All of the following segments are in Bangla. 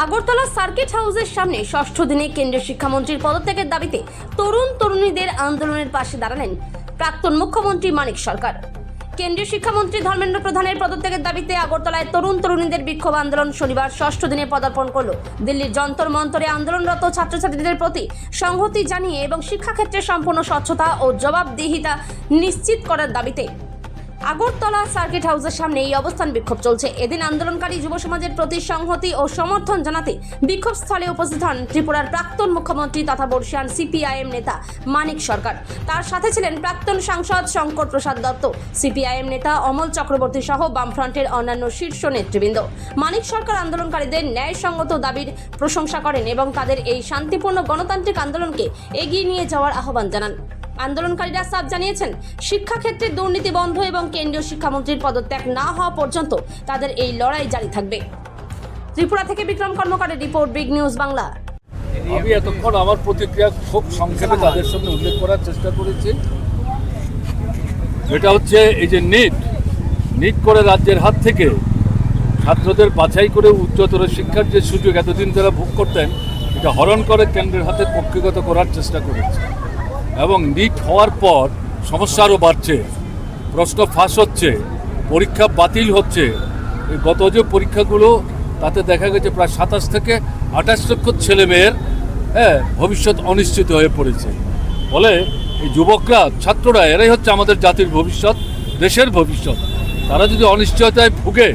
আগরতলা সার্কিট হাউসের সামনে ষষ্ঠ দিনে কেন্দ্রীয় শিক্ষামন্ত্রীর পদত্যাগের দাবিতে তরুণ তরুণীদের আন্দোলনের পাশে দাঁড়ালেন প্রাক্তন মুখ্যমন্ত্রী মানিক সরকার। কেন্দ্রীয় শিক্ষামন্ত্রী ধর্মেন্দ্র প্রধানের পদত্যাগের দাবিতে আগরতলায় তরুণ তরুণীদের বিক্ষোভ আন্দোলন শনিবার ষষ্ঠ দিনে পদার্পণ করল। দিল্লির যন্তর মন্তরে আন্দোলনরত ছাত্রছাত্রীদের প্রতি সংহতি জানিয়ে এবং শিক্ষাক্ষেত্রে সম্পূর্ণ স্বচ্ছতা ও জবাবদিহিতা নিশ্চিত করার দাবিতে আগরতলা সার্কিট হাউসের সামনে এই অবস্থান বিক্ষোভ চলছে। এদিন আন্দোলনকারী যুব সমাজের প্রতি সংহতি ও সমর্থন জানাতে বিক্ষোভ স্থলে উপস্থিত হন ত্রিপুরার প্রাক্তন মুখ্যমন্ত্রী তথা বর্ষিয়ান সিপিআইএম নেতা মানিক সরকার। তার সাথে ছিলেন প্রাক্তন সাংসদ শঙ্কর প্রসাদ দত্ত, সিপিআইএম নেতা অমল চক্রবর্তী সহ বামফ্রন্টের অন্যান্য শীর্ষ নেতৃবৃন্দ। মানিক সরকার আন্দোলনকারীদের ন্যায়সঙ্গত দাবির প্রশংসা করেন এবং তাদের এই শান্তিপূর্ণ গণতান্ত্রিক আন্দোলনকে এগিয়ে নিয়ে যাওয়ার আহ্বান জানান। আন্দোলনকারীরা সাফ জানিয়েছেন, শিক্ষাক্ষেত্রে দুর্নীতি বন্ধ এবং কেন্দ্রীয় শিক্ষামন্ত্রীর পদত্যাগ না হওয়া পর্যন্ত তাদের এই লড়াই জারি থাকবে। ত্রিপুরা থেকে বিক্রম কর্মকারের রিপোর্ট, বিগ নিউজ বাংলা। আমি এতক্ষণ আমার প্রতিক্রিয়া খুব সংক্ষেপে তাদের সামনে উল্লেখ করার চেষ্টা করেছি। এটা হচ্ছে এই যে নিট করে রাজ্যের হাত থেকে ছাত্রদের বাছাই করে উচ্চতর শিক্ষার যে সুযোগ এতদিন তারা ভোগ করতেন, এটা হরণ করে কেন্দ্রের হাতে কক্ষিগত করার চেষ্টা করেছে। এবং নিট হওয়ার পর সমস্যা আরও বাড়ছে, প্রশ্ন ফাঁস হচ্ছে, পরীক্ষা বাতিল হচ্ছে। এই গত যে পরীক্ষাগুলো তাতে দেখা গেছে প্রায় 27 থেকে 28 লক্ষ ছেলেমেয়ের ভবিষ্যৎ অনিশ্চিত হয়ে পড়েছে। ফলে এই যুবকরা, ছাত্ররা, এরাই হচ্ছে আমাদের জাতির ভবিষ্যৎ, দেশের ভবিষ্যৎ। তারা যদি অনিশ্চয়তায় ভুগে,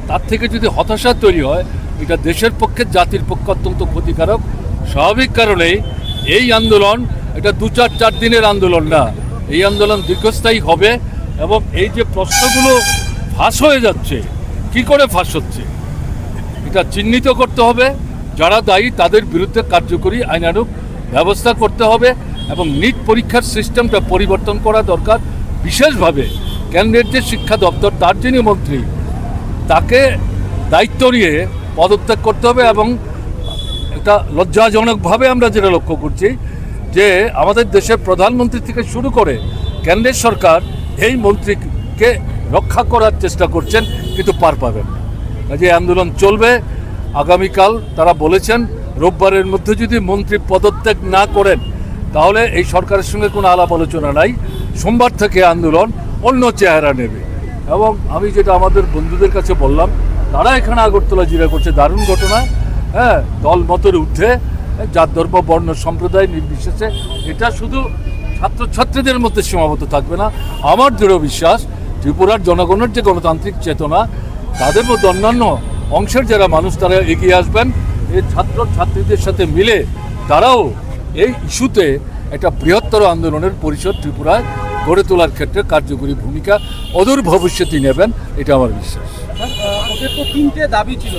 তার থেকে যদি হতাশা তৈরি হয়, এটা দেশের পক্ষে, জাতির পক্ষে অত্যন্ত ক্ষতিকারক। স্বাভাবিক কারণেই এই আন্দোলন এটা 2-4 দিনের আন্দোলন না, এই আন্দোলন দীর্ঘস্থায়ী হবে। এবং এই যে প্রশ্নগুলো ফাঁস হয়ে যাচ্ছে, কি করে ফাঁস হচ্ছে, এটা চিহ্নিত করতে হবে। যারা দায়ী তাদের বিরুদ্ধে কার্যকরী আইনানুগ ব্যবস্থা করতে হবে এবং নিট পরীক্ষার সিস্টেমটা পরিবর্তন করা দরকার। বিশেষভাবে কেন্দ্রের যে শিক্ষা দপ্তর, তার যিনি মন্ত্রী, তাকে দায়িত্ব নিয়ে পদত্যাগ করতে হবে। এবং এটা লজ্জাজনকভাবে আমরা যেটা লক্ষ্য করছি যে আমাদের দেশের প্রধানমন্ত্রী থেকে শুরু করে কেন্দ্রের সরকার এই মন্ত্রীকে রক্ষা করার চেষ্টা করছেন, কিন্তু পার পাবেন না। যে আন্দোলন চলবে। আগামীকাল তারা বলেছেন রোববারের মধ্যে যদি মন্ত্রী পদত্যাগ না করেন তাহলে এই সরকারের সঙ্গে কোনো আলাপ আলোচনা নাই। সোমবার থেকে আন্দোলন অন্য চেহারা নেবে। এবং আমি যেটা আমাদের বন্ধুদের কাছে বললাম, তারা এখানে আগরতলা জিরা করছে, দারুণ ঘটনা। দল মতের ঊর্ধ্বে, জাত ধর্ম বর্ণ সম্প্রদায় নির্বিশেষে এটা শুধু ছাত্রছাত্রীদের মধ্যে সীমাবদ্ধ থাকবে না। আমার দৃঢ় বিশ্বাস ত্রিপুরার জনগণের যে গণতান্ত্রিক চেতনা, তাদের মধ্যে অন্যান্য অংশের যারা মানুষ, তারা এগিয়ে আসবেন। এই ছাত্রছাত্রীদের সাথে মিলে তারাও এই ইস্যুতে একটা বৃহত্তর আন্দোলনের পরিসর ত্রিপুরায় গড়ে তোলার ক্ষেত্রে কার্যকরী ভূমিকা অদূর ভবিষ্যতে নেবেন, এটা আমার বিশ্বাস। ওদের তো 3টে দাবি ছিল।